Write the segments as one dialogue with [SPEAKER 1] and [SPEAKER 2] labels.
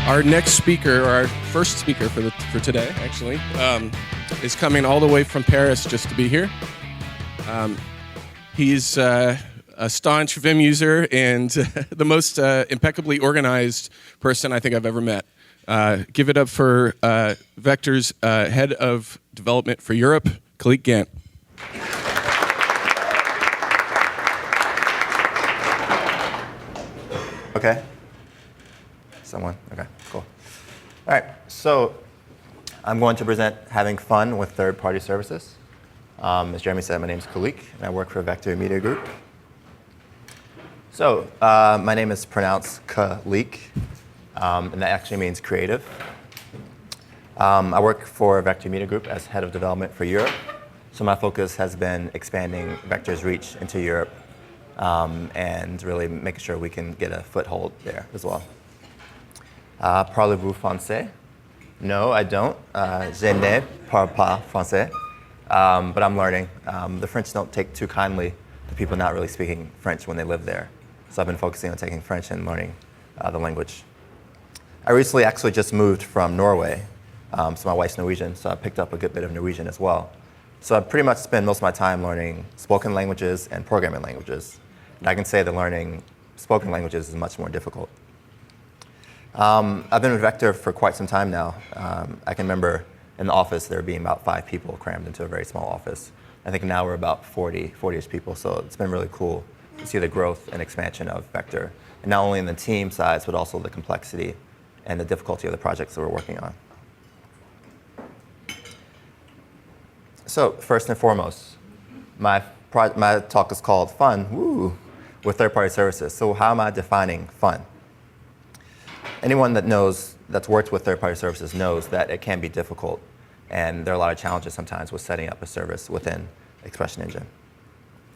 [SPEAKER 1] Our next speaker, or our first speaker for today, actually, is coming all the way from Paris just to be here. He's a staunch Vim user and the most impeccably organized person I think I've ever met. Give it up for Vector's head of development for Europe, Khaliq Gant.
[SPEAKER 2] Okay. Someone? Okay, cool. All right, so I'm going to present having fun with third-party services. As Jeremy said, my name is Khaliq, and I work for Vector Media Group. So my name is pronounced Khaliq, and that actually means creative. I work for Vector Media Group as head of development for Europe. So my focus has been expanding Vector's reach into Europe and really making sure we can get a foothold there as well. Parlez-vous français? No, I don't. Je ne parle pas français, but I'm learning. The French don't take too kindly to people not really speaking French when they live there. So I've been focusing on taking French and learning the language. I recently actually just moved from Norway, so my wife's Norwegian, so I picked up a good bit of Norwegian as well. So I pretty much spend most of my time learning spoken languages and programming languages. And I can say that learning spoken languages is much more difficult. I've been with Vector for quite some time now. I can remember in the office there being about 5 people crammed into a very small office. I think now we're about 40-ish people, so it's been really cool to see the growth and expansion of Vector, and not only in the team size, but also the complexity and the difficulty of the projects that we're working on. So first and foremost, my talk is called Fun with Third-Party Services. So how am I defining fun? Anyone that's worked with third-party services knows that it can be difficult, and there are a lot of challenges sometimes with setting up a service within Expression Engine.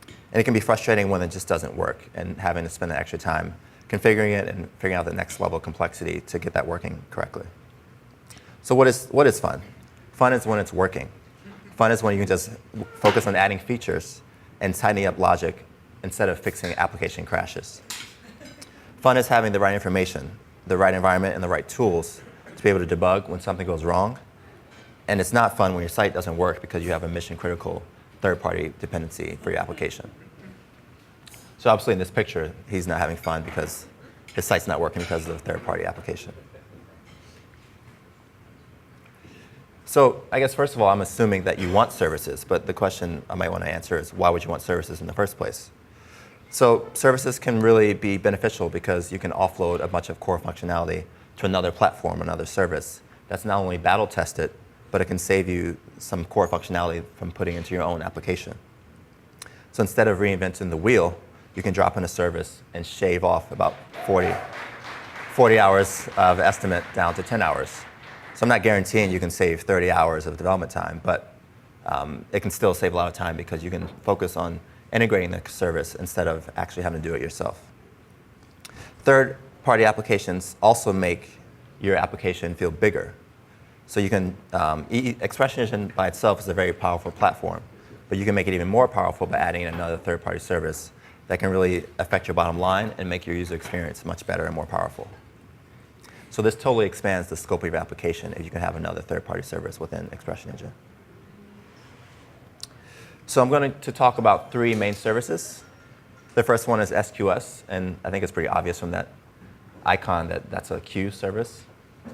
[SPEAKER 2] And it can be frustrating when it just doesn't work and having to spend the extra time configuring it and figuring out the next level of complexity to get that working correctly. So what is fun? Fun is when it's working. Fun is when you can just focus on adding features and tidying up logic instead of fixing application crashes. Fun is having the right information, the right environment, and the right tools to be able to debug when something goes wrong. And it's not fun when your site doesn't work because you have a mission-critical third-party dependency for your application. So obviously in this picture, he's not having fun because his site's not working because of the third-party application. So I guess first of all, I'm assuming that you want services, but the question I might want to answer is why would you want services in the first place? So services can really be beneficial because you can offload a bunch of core functionality to another platform, another service that's not only battle tested, but it can save you some core functionality from putting into your own application. So instead of reinventing the wheel, you can drop in a service and shave off about 40 hours of estimate down to 10 hours. So I'm not guaranteeing you can save 30 hours of development time, but it can still save a lot of time because you can focus on integrating the service instead of actually having to do it yourself. Third-party applications also make your application feel bigger. So you can, Expression Engine by itself is a very powerful platform, but you can make it even more powerful by adding in another third-party service that can really affect your bottom line and make your user experience much better and more powerful. So this totally expands the scope of your application if you can have another third-party service within Expression Engine. So I'm going to talk about 3 main services. The first one is SQS, and I think it's pretty obvious from that icon that that's a queue service.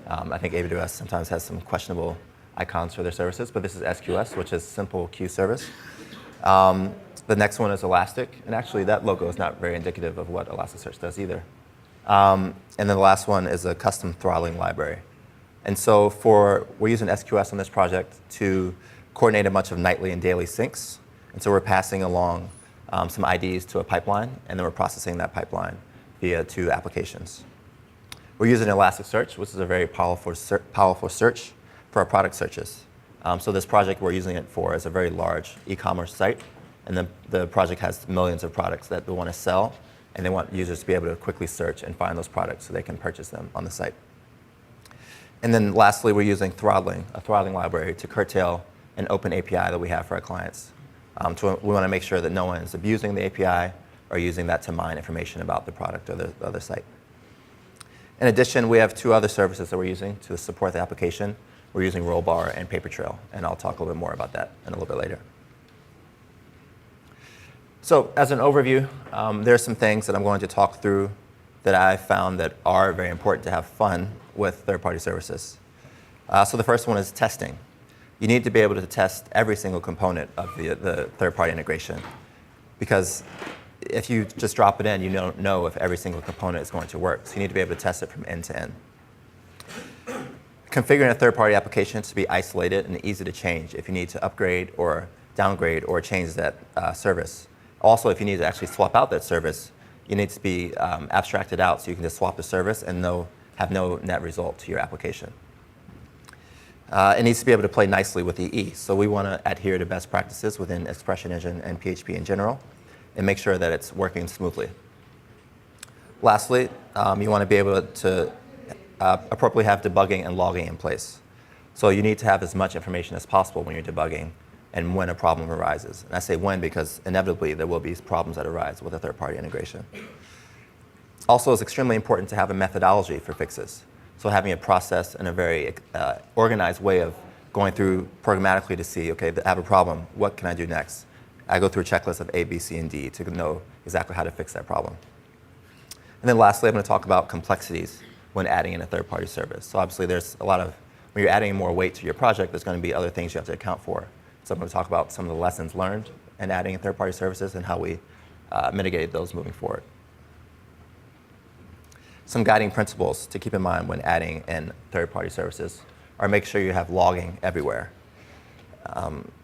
[SPEAKER 2] I think AWS sometimes has some questionable icons for their services, but this is SQS, which is simple queue service. The next one is Elastic, and actually that logo is not very indicative of what Elasticsearch does either. And then the last one is a custom throttling library. And so we're using SQS on this project to coordinate a bunch of nightly and daily syncs. And so we're passing along some IDs to a pipeline, and then we're processing that pipeline via 2 applications. We're using Elasticsearch, which is a very powerful search for our product searches. So this project we're using it for is a very large e-commerce site, and the project has millions of products that they want to sell, and they want users to be able to quickly search and find those products so they can purchase them on the site. And then lastly, we're using throttling, a throttling library to curtail an open API that we have for our clients. We want to make sure that no one is abusing the API or using that to mine information about the product or the other site. In addition, we have 2 other services that we're using to support the application. We're using Rollbar and Papertrail, and I'll talk a little bit more about that in a little bit later. So as an overview, there are some things that I'm going to talk through that I found that are very important to have fun with third-party services. So the first one is testing. You need to be able to test every single component of the third-party integration, because if you just drop it in, you don't know if every single component is going to work. So you need to be able to test it from end to end. Configuring a third-party application to be isolated and easy to change if you need to upgrade or downgrade or change that service. Also, if you need to actually swap out that service, you need to be abstracted out so you can just swap the service and have no net result to your application. It needs to be able to play nicely with EE. So we want to adhere to best practices within Expression Engine and PHP in general and make sure that it's working smoothly. Lastly, you want to be able to appropriately have debugging and logging in place. So you need to have as much information as possible when you're debugging and when a problem arises. And I say when because inevitably there will be problems that arise with a third-party integration. Also, it's extremely important to have a methodology for fixes. So having a process and a very organized way of going through programmatically to see, okay, I have a problem, what can I do next? I go through a checklist of A, B, C, and D to know exactly how to fix that problem. And then lastly, I'm going to talk about complexities when adding in a third-party service. So obviously there's a lot of, when you're adding more weight to your project, there's going to be other things you have to account for. So I'm going to talk about some of the lessons learned in adding in third-party services and how we mitigate those moving forward. Some guiding principles to keep in mind when adding in third-party services are make sure you have logging everywhere.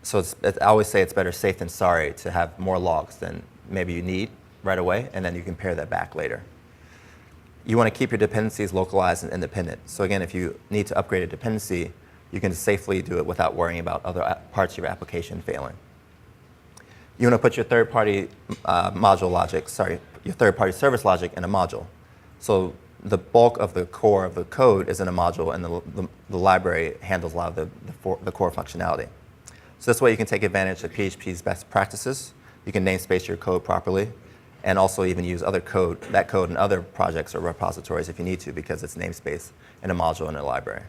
[SPEAKER 2] So I always say it's better safe than sorry to have more logs than maybe you need right away, and then you can pare that back later. You want to keep your dependencies localized and independent. So again, if you need to upgrade a dependency, you can safely do it without worrying about other parts of your application failing. You want to put your third-party your third-party service logic in a module. So the bulk of the core of the code is in a module, and the library handles a lot of the core functionality. So this way you can take advantage of PHP's best practices. You can namespace your code properly, and also even use that code in other projects or repositories if you need to, because it's namespace in a module in a library.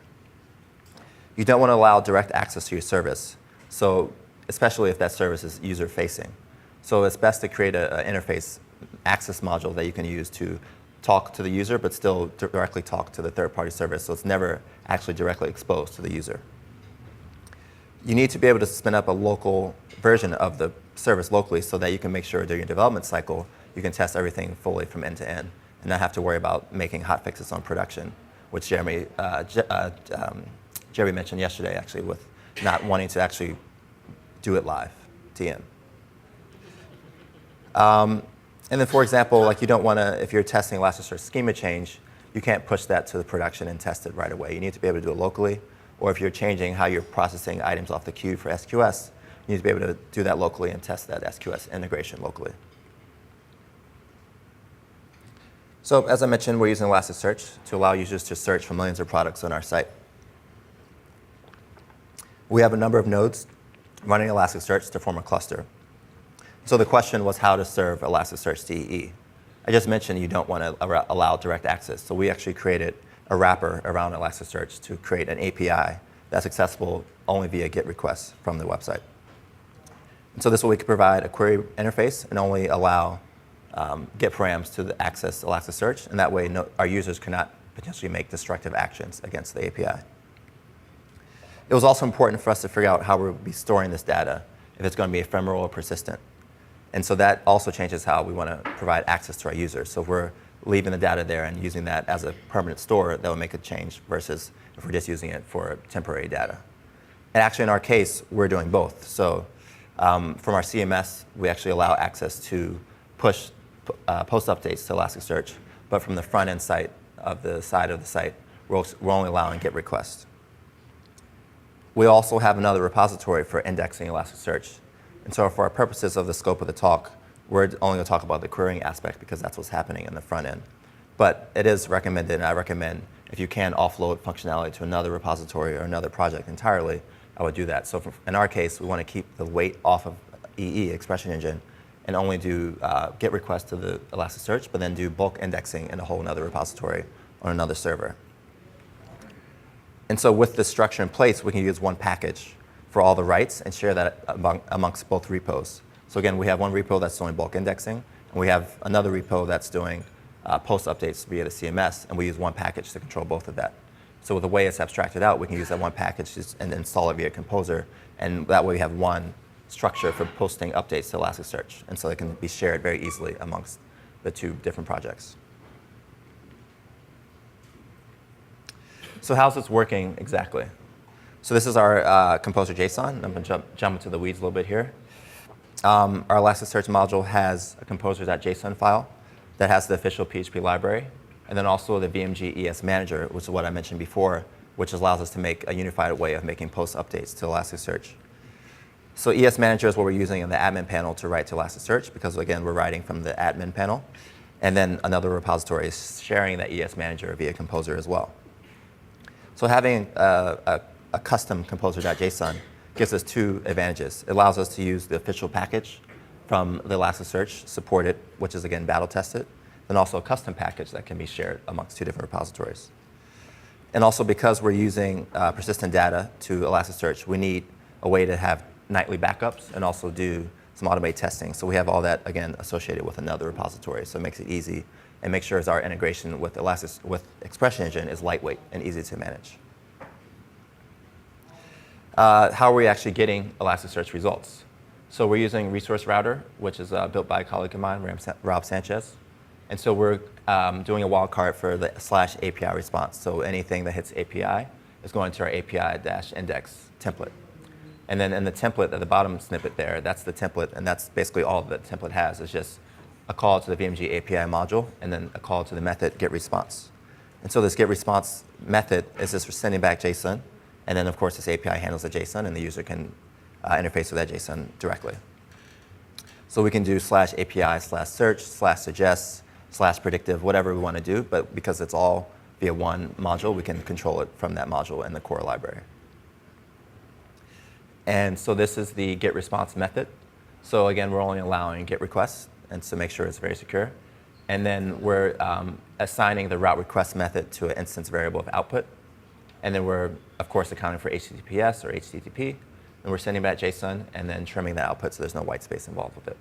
[SPEAKER 2] You don't want to allow direct access to your service, so especially if that service is user-facing. So it's best to create an interface access module that you can use to talk to the user, but still directly talk to the third-party service, so it's never actually directly exposed to the user. You need to be able to spin up a local version of the service locally so that you can make sure during your development cycle you can test everything fully from end to end and not have to worry about making hotfixes on production, which Jeremy mentioned yesterday, actually, with not wanting to actually do it live, TM. And then, for example, like you don't want to, if you're testing Elasticsearch schema change, you can't push that to the production and test it right away. You need to be able to do it locally, or if you're changing how you're processing items off the queue for SQS, you need to be able to do that locally and test that SQS integration locally. So as I mentioned, we're using Elasticsearch to allow users to search for millions of products on our site. We have a number of nodes running Elasticsearch to form a cluster. So the question was how to serve Elasticsearch to EE. I just mentioned you don't want to allow direct access. So we actually created a wrapper around Elasticsearch to create an API that's accessible only via GET requests from the website. And so this way we could provide a query interface and only allow GET params to access Elasticsearch, and that way our users cannot potentially make destructive actions against the API. It was also important for us to figure out how we'll be storing this data, if it's going to be ephemeral or persistent. And so that also changes how we want to provide access to our users. So if we're leaving the data there and using that as a permanent store, that would make a change versus if we're just using it for temporary data. And actually, in our case, we're doing both. So from our CMS, we actually allow access to push post updates to Elasticsearch. But from the front-end side of the site, we're only allowing GET requests. We also have another repository for indexing Elasticsearch. And so for our purposes of the scope of the talk, we're only going to talk about the querying aspect because that's what's happening in the front end. But it is recommended, and I recommend if you can offload functionality to another repository or another project entirely, I would do that. So in our case, we want to keep the weight off of EE, Expression Engine, and only do GET requests to the Elasticsearch, but then do bulk indexing in a whole other repository on another server. And so with this structure in place, we can use one package for all the writes and share that amongst both repos. So again, we have one repo that's doing bulk indexing, and we have another repo that's doing post updates via the CMS, and we use one package to control both of that. So with the way it's abstracted out, we can use that one package and install it via Composer, and that way we have one structure for posting updates to Elasticsearch, and so it can be shared very easily amongst the two different projects. So how's this working exactly? So this is our Composer JSON. I'm going to jump into the weeds a little bit here. Our Elasticsearch module has a composer.json file that has the official PHP library, and then also the VMG ES Manager, which is what I mentioned before, which allows us to make a unified way of making post updates to Elasticsearch. So ES Manager is what we're using in the admin panel to write to Elasticsearch, because again, we're writing from the admin panel. And then another repository is sharing that ES Manager via Composer as well. So having a custom composer.json gives us two advantages. It allows us to use the official package from the Elasticsearch supported, which is again battle tested, then also a custom package that can be shared amongst two different repositories. And also because we're using persistent data to Elasticsearch, we need a way to have nightly backups and also do some automated testing. So we have all that, again, associated with another repository. So it makes it easy and makes sure our integration with Expression Engine is lightweight and easy to manage. How are we actually getting Elasticsearch results? So we're using Resource Router, which is built by a colleague of mine, Rob Sanchez. And so we're doing a wildcard for the /API response. So anything that hits API is going to our API-index template. And then in the template at the bottom snippet there, that's the template, and that's basically all that the template has is just a call to the VMG API module, and then a call to the method getResponse. And so this getResponse method is just for sending back JSON, and then of course this API handles the JSON, and the user can interface with that JSON directly. So we can do /API/search/suggest /predictive, whatever we want to do, but because it's all via one module, we can control it from that module in the core library. And so this is the getResponse method. So again, we're only allowing GET requests, and to make sure it's very secure. And then we're assigning the route request method to an instance variable of output. And then we're, of course, accounting for HTTPS or HTTP. And we're sending back JSON and then trimming the output so there's no white space involved with it.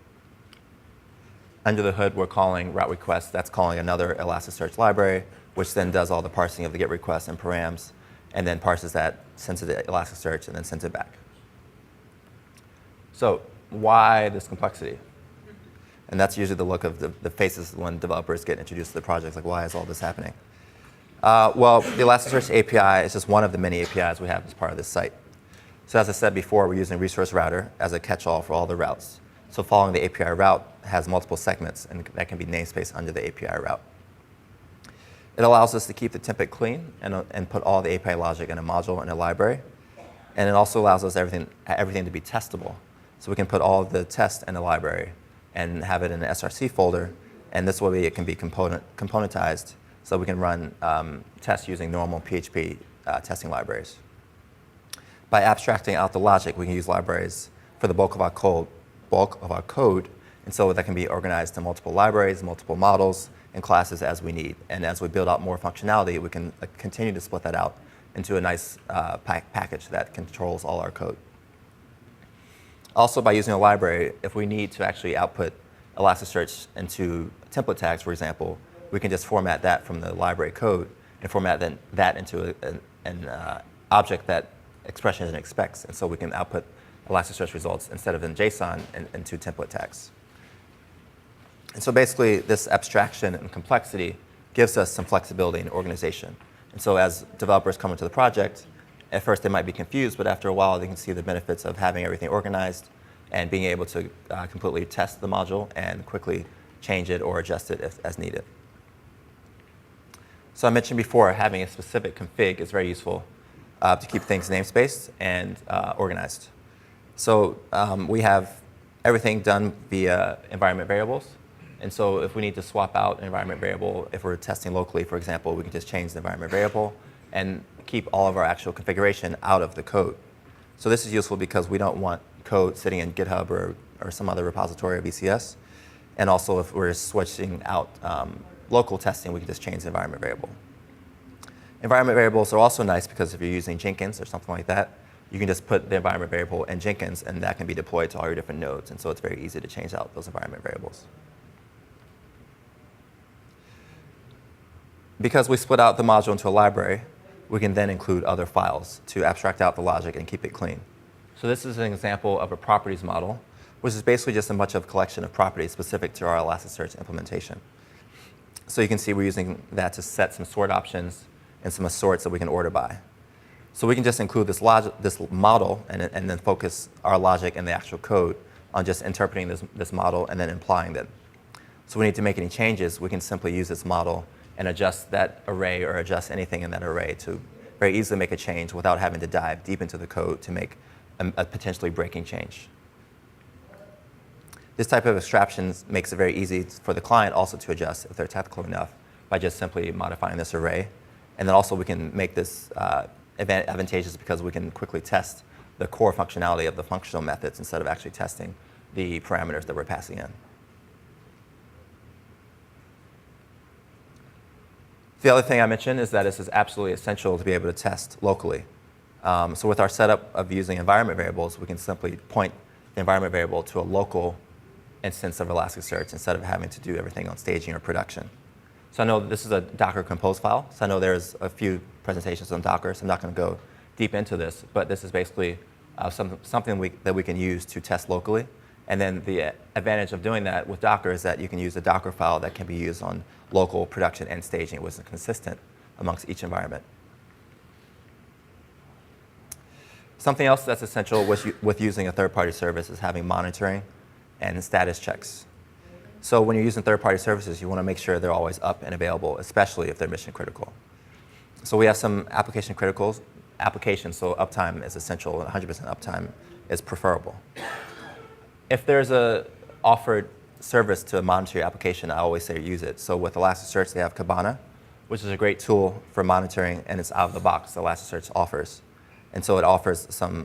[SPEAKER 2] Under the hood, we're calling route request. That's calling another Elasticsearch library, which then does all the parsing of the GET request and params, and then parses that, sends it to Elasticsearch, and then sends it back. So why this complexity? And that's usually the look of the faces when developers get introduced to the project, like, why is all this happening? Well, the Elasticsearch API is just one of the many APIs we have as part of this site. So as I said before, we're using Resource Router as a catch-all for all the routes. So following the API route has multiple segments, and that can be namespace under the API route. It allows us to keep the template clean and put all the API logic in a module in a library. And it also allows us everything to be testable. So we can put all of the tests in a library and have it in an SRC folder. And this way it can be componentized so we can run tests using normal PHP testing libraries. By abstracting out the logic, we can use libraries for the bulk of our code, and so that can be organized to multiple libraries, multiple models, and classes as we need. And as we build out more functionality, we can continue to split that out into a nice package that controls all our code. Also, by using a library, if we need to actually output Elasticsearch into template tags, for example, we can just format that from the library code and format that into an object that Expression Engine expects. And so we can output Elasticsearch results instead of in JSON into template tags. And so basically, this abstraction and complexity gives us some flexibility and organization. And so as developers come into the project, at first they might be confused, but after a while they can see the benefits of having everything organized and being able to completely test the module and quickly change it or adjust it as needed. So I mentioned before, having a specific config is very useful to keep things namespaced and organized. So we have everything done via environment variables. And so if we need to swap out an environment variable, if we're testing locally, for example, we can just change the environment variable and keep all of our actual configuration out of the code. So this is useful because we don't want code sitting in GitHub or some other repository of ECS. And also if we're switching out local testing, we can just change the environment variable. Environment variables are also nice because if you're using Jenkins or something like that, you can just put the environment variable in Jenkins, and that can be deployed to all your different nodes. And so it's very easy to change out those environment variables. Because we split out the module into a library, we can then include other files to abstract out the logic and keep it clean. So this is an example of a properties model, which is basically just a bunch of collection of properties specific to our Elasticsearch implementation. So you can see we're using that to set some sort options and some assorts that we can order by. So we can just include this model and then focus our logic and the actual code on just interpreting this model and then implying them. So if we need to make any changes, we can simply use this model and adjust that array or adjust anything in that array to very easily make a change without having to dive deep into the code to make a potentially breaking change. This type of abstraction makes it very easy for the client also to adjust if they're technical enough by just simply modifying this array. And then also we can make this advantageous because we can quickly test the core functionality of the functional methods instead of actually testing the parameters that we're passing in. The other thing I mentioned is that this is absolutely essential to be able to test locally. So with our setup of using environment variables, we can simply point the environment variable to a local instance of Elasticsearch instead of having to do everything on staging or production. So I know this is a Docker compose file, so I know there's a few presentations on Docker, so I'm not going to go deep into this, but this is basically something that we can use to test locally. And then the advantage of doing that with Docker is that you can use a Docker file that can be used on local production and staging, which is consistent amongst each environment. Something else that's essential with using a third-party service is having monitoring and status checks. So when you're using third-party services, you want to make sure they're always up and available, especially if they're mission critical. So we have some application criticals, applications, so uptime is essential, and 100% uptime is preferable. If there's a offered service to monitor your application, I always say use it. So with Elasticsearch, they have Kibana, which is a great tool for monitoring, and it's out of the box Elasticsearch offers. And so it offers some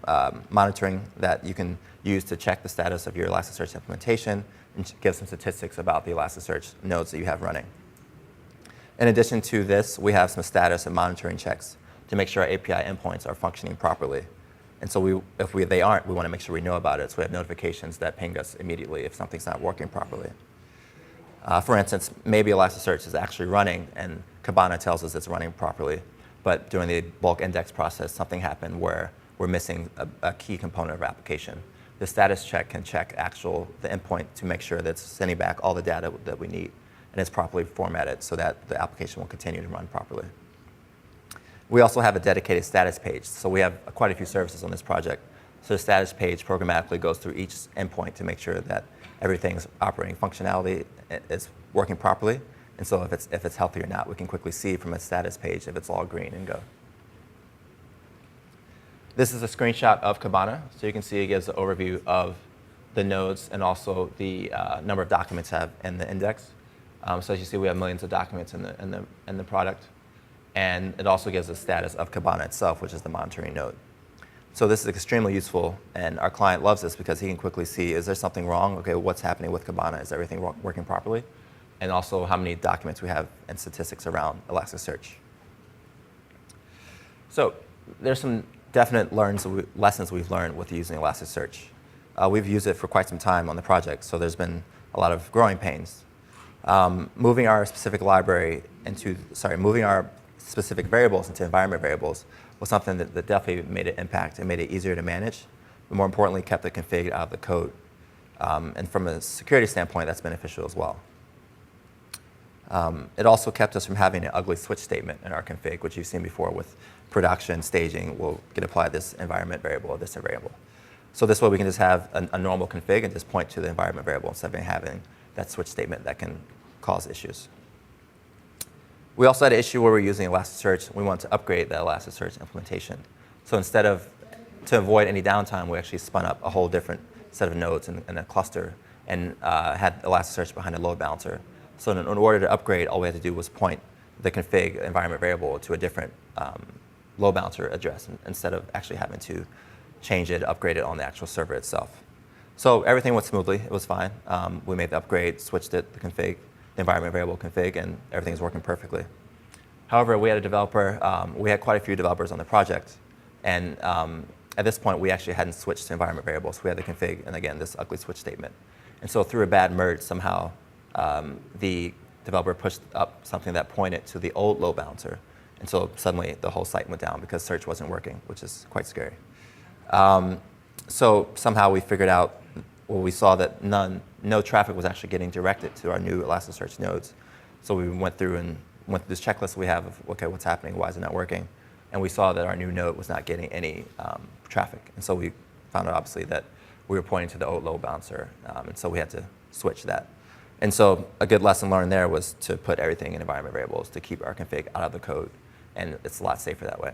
[SPEAKER 2] monitoring that you can use to check the status of your Elasticsearch implementation and give some statistics about the Elasticsearch nodes that you have running. In addition to this, we have some status and monitoring checks to make sure our API endpoints are functioning properly. And so if they aren't, we want to make sure we know about it. So we have notifications that ping us immediately if something's not working properly. For instance, maybe Elasticsearch is actually running and Kibana tells us it's running properly. But during the bulk index process, something happened where we're missing a key component of our application. The status check can check the endpoint to make sure that it's sending back all the data that we need and it's properly formatted so that the application will continue to run properly. We also have a dedicated status page. So we have quite a few services on this project. So the status page programmatically goes through each endpoint to make sure that everything's operating functionality is working properly. And so if it's healthy or not, we can quickly see from a status page if it's all green and go. This is a screenshot of Kibana. So you can see it gives an overview of the nodes and also the number of documents have in the index. So as you see, we have millions of documents in the product. And it also gives the status of Kibana itself, which is the monitoring node. So this is extremely useful, and our client loves this because he can quickly see, is there something wrong? Okay, what's happening with Kibana? Is everything working properly? And also how many documents we have and statistics around Elasticsearch. So there's some definite lessons we've learned with using Elasticsearch. We've used it for quite some time on the project, so there's been a lot of growing pains. Moving our specific variables into environment variables was something that definitely made an impact and made it easier to manage, but more importantly, kept the config out of the code. And from a security standpoint, that's beneficial as well. It also kept us from having an ugly switch statement in our config, which you've seen before with production, staging, we'll get applied this environment variable or this variable. So this way we can just have a normal config and just point to the environment variable instead of having that switch statement that can cause issues. We also had an issue where we're using Elasticsearch. We want to upgrade the Elasticsearch implementation. So to avoid any downtime, we actually spun up a whole different set of nodes in a cluster and had Elasticsearch behind a load balancer. So in order to upgrade, all we had to do was point the config environment variable to a different load balancer address instead of actually having to change it, upgrade it on the actual server itself. So everything went smoothly. It was fine. We made the upgrade, switched it, the environment variable config, and everything's working perfectly. However, we had a developer, we had quite a few developers on the project, and at this point, we actually hadn't switched to environment variables. We had the config, and again, this ugly switch statement. And so through a bad merge, somehow the developer pushed up something that pointed to the old load balancer. And so suddenly the whole site went down because search wasn't working, which is quite scary. So somehow we figured out, well, we saw that no traffic was actually getting directed to our new Elasticsearch nodes. So we went through this checklist we have of, OK, what's happening? Why is it not working? And we saw that our new node was not getting any traffic. And so we found out, obviously, that we were pointing to the old load balancer. And so we had to switch that. And so a good lesson learned there was to put everything in environment variables to keep our config out of the code. And it's a lot safer that way.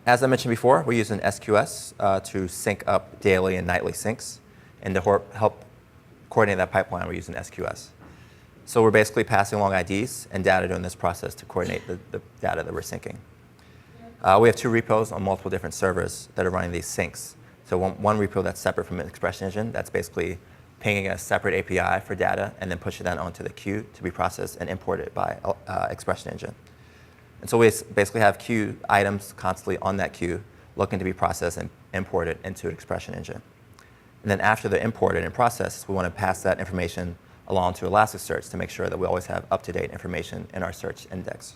[SPEAKER 2] As I mentioned before, we're using SQS to sync up daily and nightly syncs. And to help coordinate that pipeline, we're using SQS. So we're basically passing along IDs and data during this process to coordinate the data that we're syncing. We have 2 repos on multiple different servers that are running these syncs. So one repo that's separate from an expression engine, that's basically pinging a separate API for data and then pushing that onto the queue to be processed and imported by expression engine. And so we basically have queue items constantly on that queue looking to be processed and imported into expression engine. And then after they're imported and processed, we want to pass that information along to Elasticsearch to make sure that we always have up-to-date information in our search index.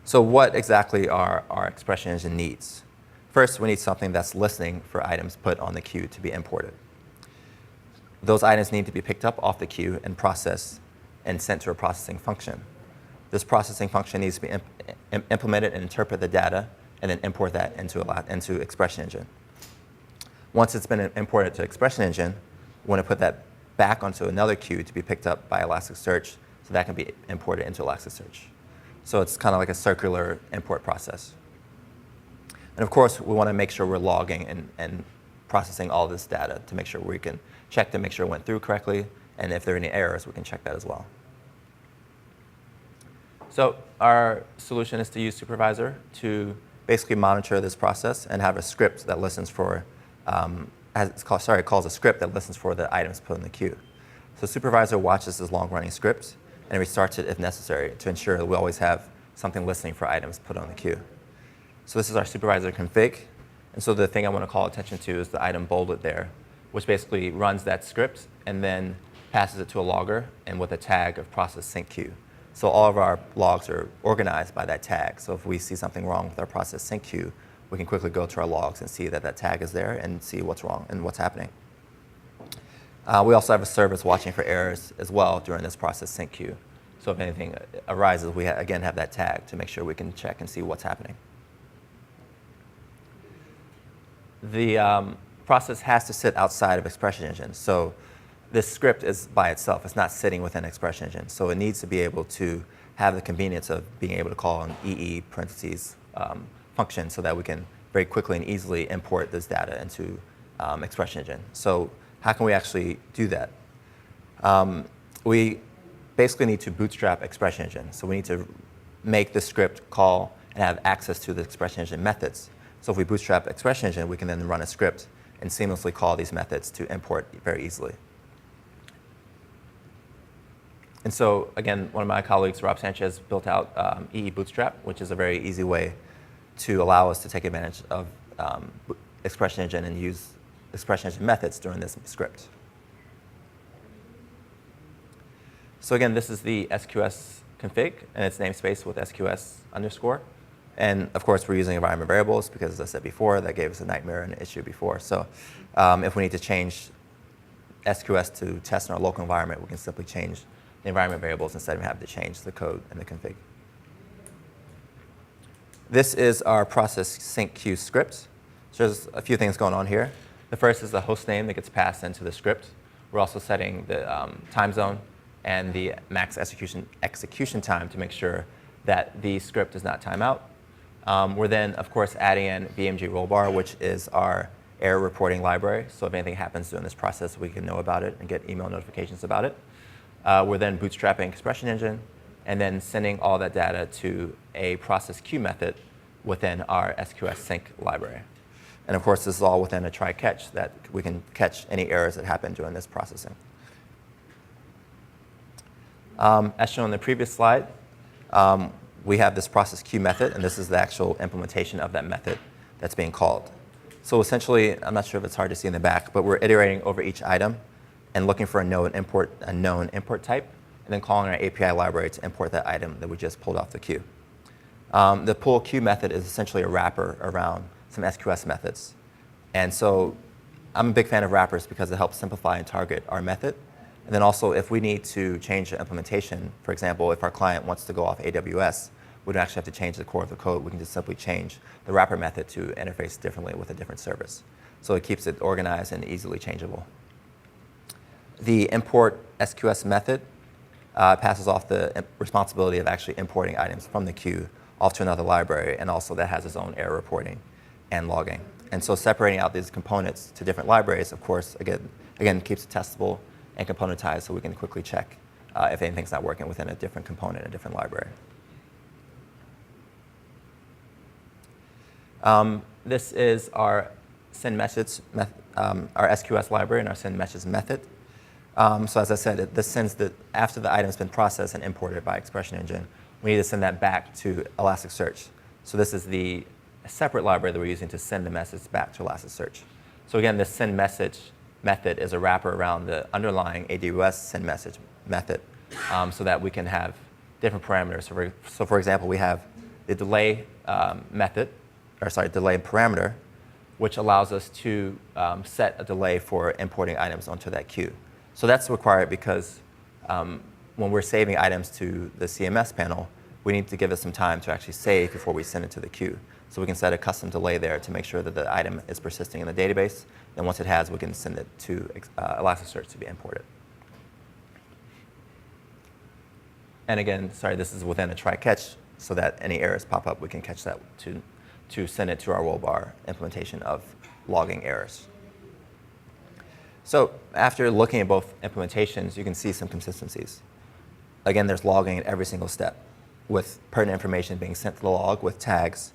[SPEAKER 2] So what exactly are our expression engine needs? First, we need something that's listening for items put on the queue to be imported. Those items need to be picked up off the queue and processed and sent to a processing function. This processing function needs to be implemented and interpret the data and then import that into expression engine. Once it's been imported to expression engine, we want to put that back onto another queue to be picked up by Elasticsearch so that can be imported into Elasticsearch. So it's kind of like a circular import process. And of course, we want to make sure we're logging and processing all this data to make sure we can check to make sure it went through correctly. And if there are any errors, we can check that as well. So our solution is to use Supervisor to basically monitor this process and have a script that listens for it calls a script that listens for the items put in the queue. So Supervisor watches this long-running script and restarts it if necessary to ensure that we always have something listening for items put on the queue. So this is our Supervisor config. And so the thing I want to call attention to is the item bolded there, which basically runs that script and then passes it to a logger and with a tag of process sync queue. So all of our logs are organized by that tag. So if we see something wrong with our process sync queue, we can quickly go to our logs and see that that tag is there and see what's wrong and what's happening. We also have a service watching for errors as well during this process sync queue. So if anything arises, we again have that tag to make sure we can check and see what's happening. The process has to sit outside of expression engine. So this script is by itself. It's not sitting within expression engine. So it needs to be able to have the convenience of being able to call an EE parentheses function so that we can very quickly and easily import this data into expression engine. So how can we actually do that? We basically need to bootstrap expression engine. So we need to make the script call and have access to the expression engine methods. So if we bootstrap expression engine, we can then run a script and seamlessly call these methods to import very easily. And so again, one of my colleagues, Rob Sanchez, built out EE Bootstrap, which is a very easy way to allow us to take advantage of expression engine and use expression engine methods during this script. So again, this is the SQS config and its namespace with SQS underscore. And of course, we're using environment variables because, as I said before, that gave us a nightmare and an issue before. So if we need to change SQS to test in our local environment, we can simply change the environment variables instead of having to change the code and the config. This is our process sync queue script. So there's a few things going on here. The first is the host name that gets passed into the script. We're also setting the time zone and the max execution time to make sure that the script does not time out. We're then, of course, adding in VMG rollbar, which is our error reporting library. So if anything happens during this process, we can know about it and get email notifications about it. We're then bootstrapping expression engine and then sending all that data to a process queue method within our SQS sync library. And of course, this is all within a try catch that we can catch any errors that happen during this processing. As shown in the previous slide, we have this process queue method, and this is the actual implementation of that method that's being called. So essentially, I'm not sure if it's hard to see in the back, but we're iterating over each item and looking for a known import type, and then calling our API library to import that item that we just pulled off the queue. The pull queue method is essentially a wrapper around some SQS methods. And so I'm a big fan of wrappers because it helps simplify and target our method. And then also, if we need to change the implementation, for example, if our client wants to go off AWS, we don't actually have to change the core of the code. We can just simply change the wrapper method to interface differently with a different service. So it keeps it organized and easily changeable. The import SQS method passes off the responsibility of actually importing items from the queue off to another library, and also that has its own error reporting and logging. And so separating out these components to different libraries, of course, again keeps it testable and componentized so we can quickly check if anything's not working within a different component, a different library. This is our send message, our SQS library and our send message method. So as I said, this sends after the item's been processed and imported by Expression Engine, we need to send that back to Elasticsearch. So this is the separate library that we're using to send the message back to Elasticsearch. So again, this send message method is a wrapper around the underlying AWS send message method so that we can have different parameters. So for example, we have the delay delay parameter, which allows us to set a delay for importing items onto that queue. So that's required because when we're saving items to the CMS panel, we need to give it some time to actually save before we send it to the queue. So we can set a custom delay there to make sure that the item is persisting in the database. And once it has, we can send it to Elasticsearch to be imported. And again, sorry, this is within a try-catch, so that any errors pop up, we can catch that to send it to our rollbar implementation of logging errors. So after looking at both implementations, you can see some consistencies. Again, there's logging at every single step, with pertinent information being sent to the log with tags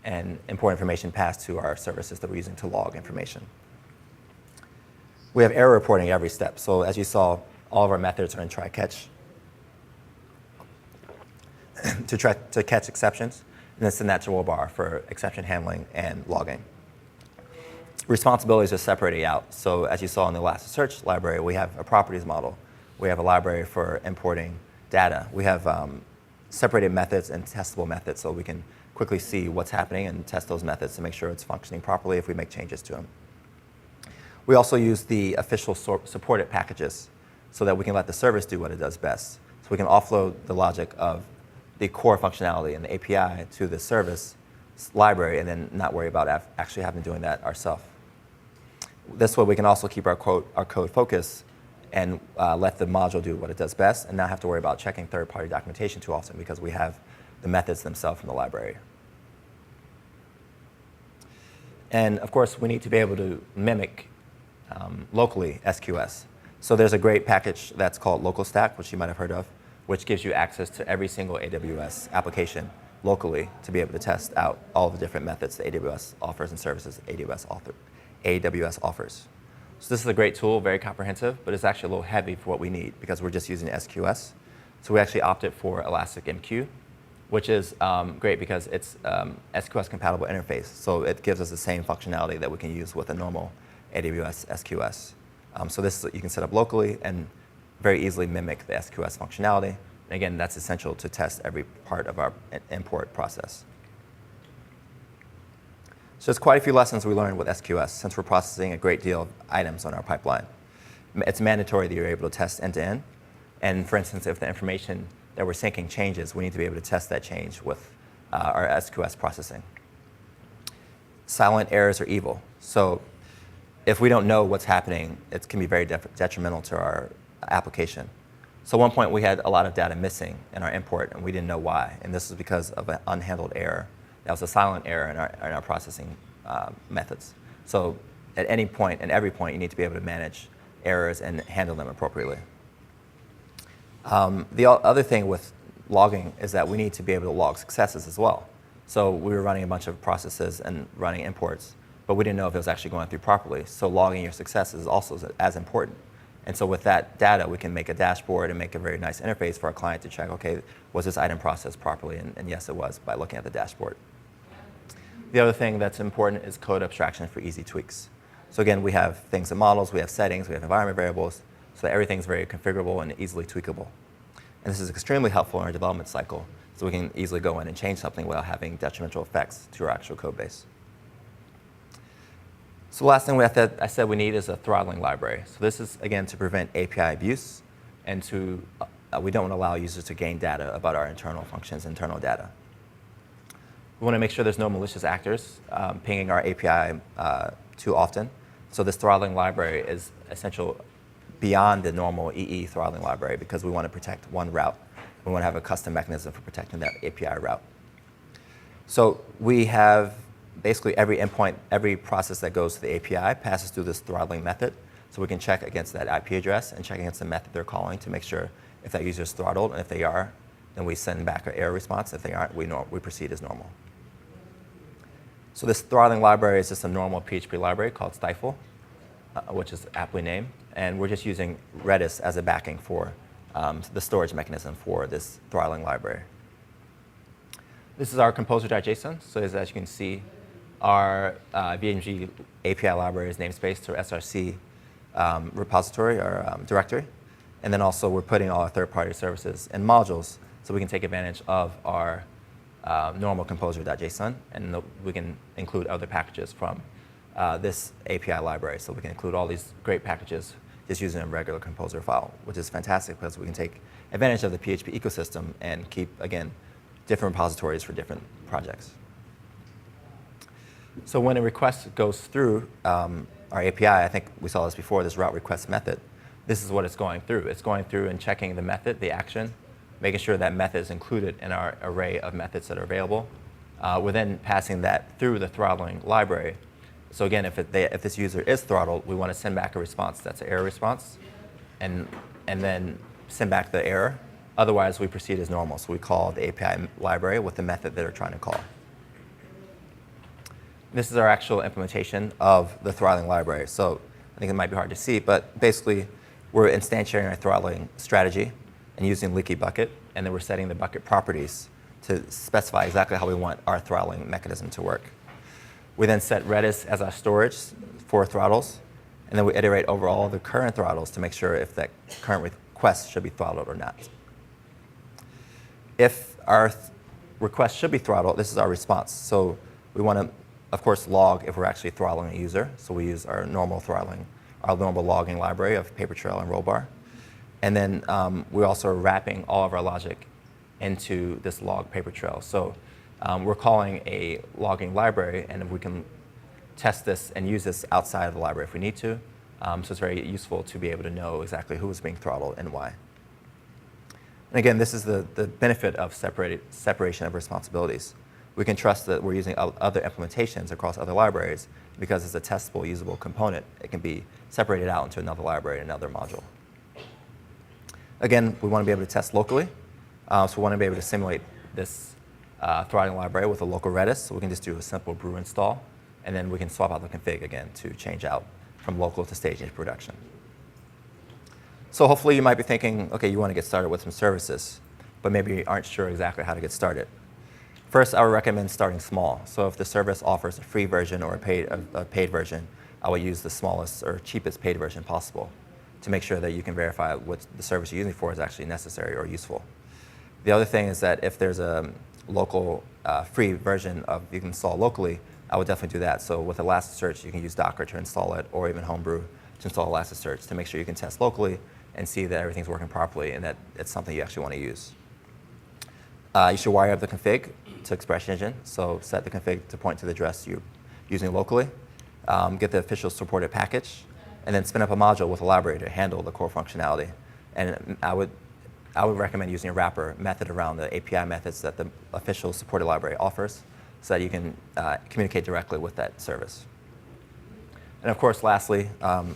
[SPEAKER 2] and important information passed to our services that we're using to log information. We have error reporting at every step. So as you saw, all of our methods are in try-catch to catch exceptions, and then send that to rollbar for exception handling and logging. Responsibilities are separated out. So as you saw in the Elasticsearch library, we have a properties model. We have a library for importing data. We have separated methods and testable methods so we can quickly see what's happening and test those methods to make sure it's functioning properly if we make changes to them. We also use the official supported packages so that we can let the service do what it does best. So we can offload the logic of the core functionality and the API to the service library and then not worry about actually having to doing that ourselves. This way we can also keep our code focused and let the module do what it does best and not have to worry about checking third-party documentation too often because we have the methods themselves from the library. And of course, we need to be able to mimic locally SQS. So there's a great package that's called LocalStack, which you might have heard of, which gives you access to every single AWS application locally to be able to test out all the different methods that AWS offers and services AWS offers. So this is a great tool, very comprehensive, but it's actually a little heavy for what we need because we're just using SQS. So we actually opted for ElasticMQ, which is great because it's SQS compatible interface. So it gives us the same functionality that we can use with a normal AWS SQS. So this you can set up locally and very easily mimic the SQS functionality. And again, that's essential to test every part of our import process. So there's quite a few lessons we learned with SQS since we're processing a great deal of items on our pipeline. It's mandatory that you're able to test end-to-end. And for instance, if the information that we're syncing changes, we need to be able to test that change with our SQS processing. Silent errors are evil. So if we don't know what's happening, it can be very detrimental to our application. So at one point, we had a lot of data missing in our import, and we didn't know why. And this was because of an unhandled error. That was a silent error in our processing methods. So at any point and every point, you need to be able to manage errors and handle them appropriately. The other thing with logging is that we need to be able to log successes as well. So we were running a bunch of processes and running imports, but we didn't know if it was actually going through properly. So logging your successes is also as important. And so with that data, we can make a dashboard and make a very nice interface for our client to check, okay, was this item processed properly? And yes, it was by looking at the dashboard. The other thing that's important is code abstraction for easy tweaks. So again, we have things in models, we have settings, we have environment variables, so that everything's very configurable and easily tweakable. And this is extremely helpful in our development cycle, so we can easily go in and change something without having detrimental effects to our actual code base. So the last thing I said we need is a throttling library. So this is, again, to prevent API abuse, and we don't want to allow users to gain data about our internal functions, internal data. We want to make sure there's no malicious actors pinging our API too often. So this throttling library is essential beyond the normal EE throttling library because we want to protect one route. We want to have a custom mechanism for protecting that API route. So we have basically every endpoint, every process that goes to the API passes through this throttling method. So we can check against that IP address and check against the method they're calling to make sure if that user is throttled. And if they are, then we send back an error response. If they aren't, we proceed as normal. So this throttling library is just a normal PHP library called Stifle, which is aptly named. And we're just using Redis as a backing for the storage mechanism for this throttling library. This is our composer.json. So as you can see, our VMG API library is namespace to our SRC repository or directory. And then also we're putting all our third-party services in modules so we can take advantage of our normal composer.json, and we can include other packages from this API library. So we can include all these great packages just using a regular composer file, which is fantastic because we can take advantage of the PHP ecosystem and keep, again, different repositories for different projects. So when a request goes through our API, I think we saw this before, this route request method, this is what it's going through. It's going through and checking the method, the action, making sure that method is included in our array of methods that are available. We're then passing that through the throttling library. So again, if this user is throttled, we want to send back a response that's an error response, and then send back the error. Otherwise, we proceed as normal. So we call the API library with the method that we're trying to call. This is our actual implementation of the throttling library. So I think it might be hard to see, but basically, we're instantiating our throttling strategy and using leaky bucket, and then we're setting the bucket properties to specify exactly how we want our throttling mechanism to work. We then set Redis as our storage for throttles, and then we iterate over all the current throttles to make sure if that current request should be throttled or not. If our request should be throttled, this is our response. So we want to, of course, log if we're actually throttling a user. So we use our normal throttling, our normal logging library of Papertrail and Rollbar. And then we're also wrapping all of our logic into this log paper trail. So we're calling a logging library, and we can test this and use this outside of the library if we need to. So it's very useful to be able to know exactly who is being throttled and why. And again, this is the benefit of separation of responsibilities. We can trust that we're using other implementations across other libraries because it's a testable, usable component. It can be separated out into another library, another module. Again, we want to be able to test locally. So we want to be able to simulate this throttling library with a local Redis. So we can just do a simple brew install, and then we can swap out the config again to change out from local to staging to production. So hopefully you might be thinking, OK, you want to get started with some services, but maybe you aren't sure exactly how to get started. First, I would recommend starting small. So if the service offers a free version or a paid version, I would use the smallest or cheapest paid version possible to make sure that you can verify what the service you're using for is actually necessary or useful. The other thing is that if there's a local free version you can install locally, I would definitely do that. So with Elasticsearch, you can use Docker to install it, or even Homebrew to install Elasticsearch to make sure you can test locally and see that everything's working properly and that it's something you actually want to use. You should wire up the config to Expression Engine. So set the config to point to the address you're using locally. Get the official supported package, and then spin up a module with a library to handle the core functionality. And I would recommend using a wrapper method around the API methods that the official supported library offers so that you can communicate directly with that service. And of course, lastly,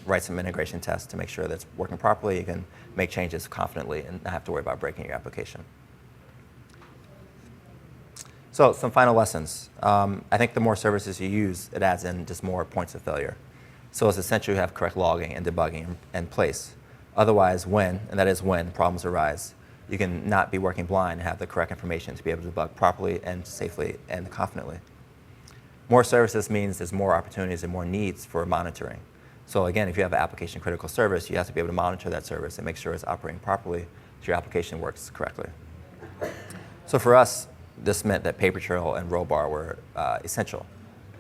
[SPEAKER 2] write some integration tests to make sure that it's working properly. You can make changes confidently and not have to worry about breaking your application. So some final lessons. I think the more services you use, it adds in just more points of failure. So it's essential you have correct logging and debugging in place. Otherwise, and that is when problems arise, you can not be working blind and have the correct information to be able to debug properly and safely and confidently. More services means there's more opportunities and more needs for monitoring. So again, if you have an application critical service, you have to be able to monitor that service and make sure it's operating properly so your application works correctly. So for us, this meant that paper trail and rollbar were essential.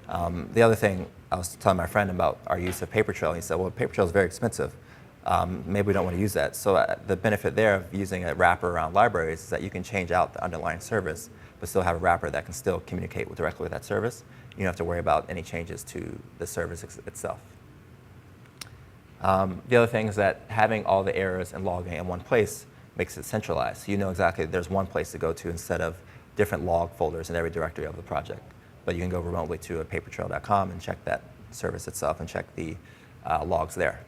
[SPEAKER 2] The other thing, I was telling my friend about our use of paper trail. He said, well, paper trail is very expensive. Maybe we don't want to use that. So the benefit there of using a wrapper around libraries is that you can change out the underlying service, but still have a wrapper that can still communicate directly with that service. You don't have to worry about any changes to the service itself. The other thing is that having all the errors and logging in one place makes it centralized. So you know exactly there's one place to go to instead of different log folders in every directory of the project. But you can go remotely to a papertrail.com and check that service itself and check the logs there.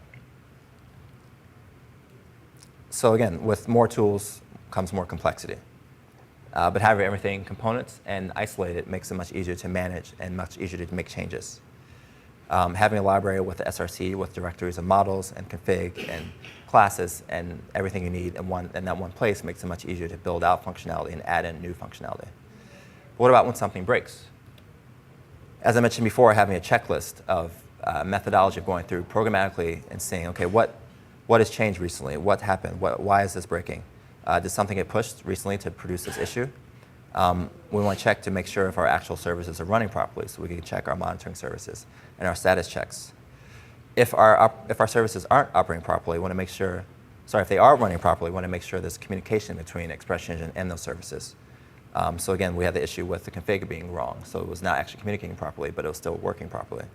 [SPEAKER 2] So again, with more tools comes more complexity. But having everything in components and isolated makes it much easier to manage and much easier to make changes. Having a library with the SRC with directories of models and config and classes and everything you need in that one place makes it much easier to build out functionality and add in new functionality. But what about when something breaks? As I mentioned before, having a checklist of methodology of going through programmatically and seeing, okay, what has changed recently? What happened? Why is this breaking? Did something get pushed recently to produce this issue? We want to check to make sure if our actual services are running properly, so we can check our monitoring services and our status checks. If our services aren't operating properly, we want to make sure, if they are running properly, we want to make sure there's communication between Express Engine and those services. So again, we had the issue with the config being wrong, so it was not actually communicating properly, but it was still working properly.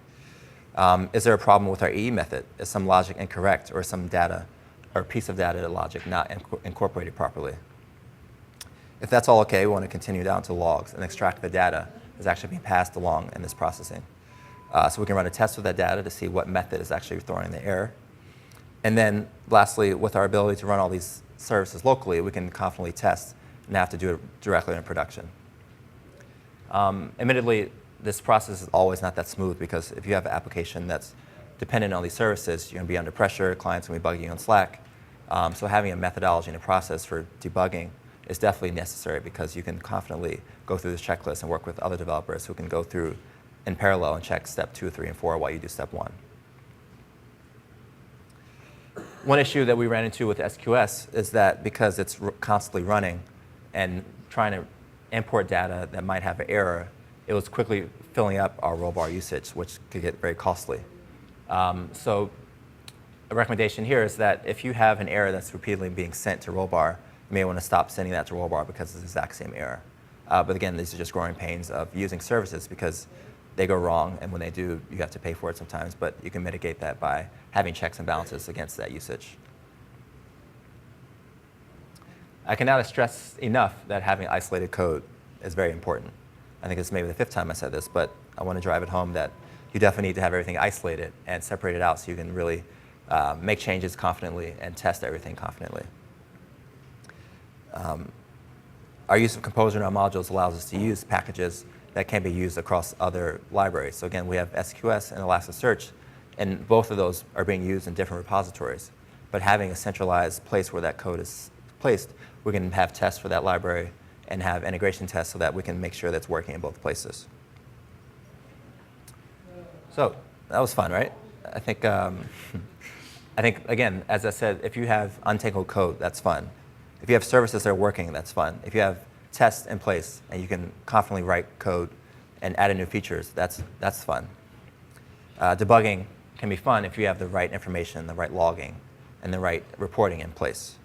[SPEAKER 2] Is there a problem with our EE method? Is some logic incorrect, or some data or piece of data logic not incorporated properly? If that's all okay, we want to continue down to logs and extract the data that's actually being passed along in this processing. So we can run a test with that data to see what method is actually throwing in the error. And then lastly, with our ability to run all these services locally, we can confidently test and have to do it directly in production. Admittedly, this process is always not that smooth because if you have an application that's dependent on these services, you're going to be under pressure, clients are going to be bugging you on Slack. So having a methodology and a process for debugging is definitely necessary because you can confidently go through this checklist and work with other developers who can go through in parallel and check step 2, 3, and 4 while you do step 1. One issue that we ran into with SQS is that because it's constantly running and trying to import data that might have an error, it was quickly filling up our rollbar usage, which could get very costly. So a recommendation here is that if you have an error that's repeatedly being sent to rollbar, you may want to stop sending that to rollbar because it's the exact same error. But again, these are just growing pains of using services because they go wrong, and when they do, you have to pay for it sometimes, but you can mitigate that by having checks and balances against that usage. I cannot stress enough that having isolated code is very important. I think it's maybe the 5th time I said this, but I want to drive it home that you definitely need to have everything isolated and separated out so you can really make changes confidently and test everything confidently. Our use of Composer in our modules allows us to use packages that can be used across other libraries. So again, we have SQS and Elasticsearch, and both of those are being used in different repositories. But having a centralized place where that code is placed, we can have tests for that library and have integration tests so that we can make sure that's working in both places. So that was fun, right? I think again, as I said, if you have untangled code, that's fun. If you have services that are working, that's fun. If you have tests in place and you can confidently write code and add in new features, that's fun. Debugging can be fun if you have the right information, the right logging, and the right reporting in place.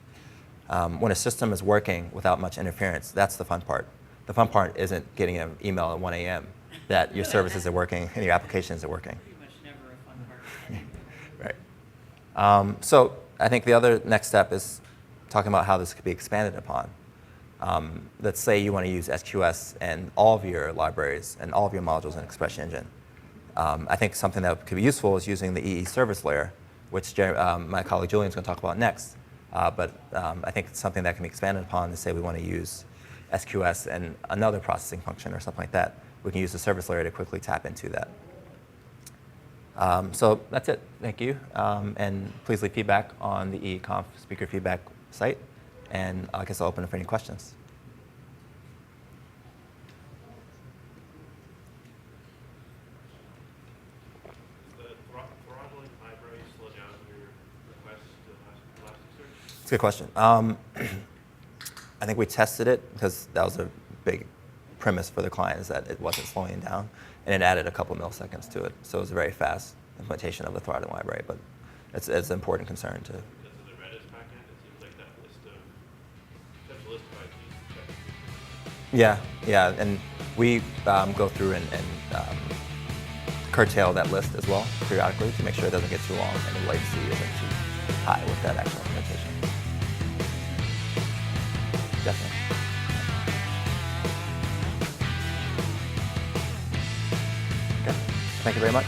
[SPEAKER 2] When a system is working without much interference, that's the fun part. The fun part isn't getting an email at 1 a.m. that your services are working and your applications are working.
[SPEAKER 3] Pretty much never a fun part.
[SPEAKER 2] Right. So I think the other next step is talking about how this could be expanded upon. Let's say you want to use SQS and all of your libraries and all of your modules in Express Engine. I think something that could be useful is using the EE service layer, which my colleague Julian is going to talk about next. But I think it's something that can be expanded upon to say we want to use SQS and another processing function or something like that. We can use the service layer to quickly tap into that. So that's it. Thank you. And please leave feedback on the eConf speaker feedback site. And I guess I'll open it for any questions.
[SPEAKER 4] The throttling library slow down your requests to Elasticsearch?
[SPEAKER 2] It's a good question. I think we tested it because that was a big premise for the client, is that it wasn't slowing down, and it added a couple milliseconds to it. So it was a very fast implementation of the throttling library, but it's an important concern to.
[SPEAKER 4] Because of the Redis backend, it seems like that list of potential list of IPs checked.
[SPEAKER 2] Yeah, and we go through and curtail that list as well periodically to make sure it doesn't get too long and the latency isn't too high with that actual implementation. Definitely. Okay. Thank you very much.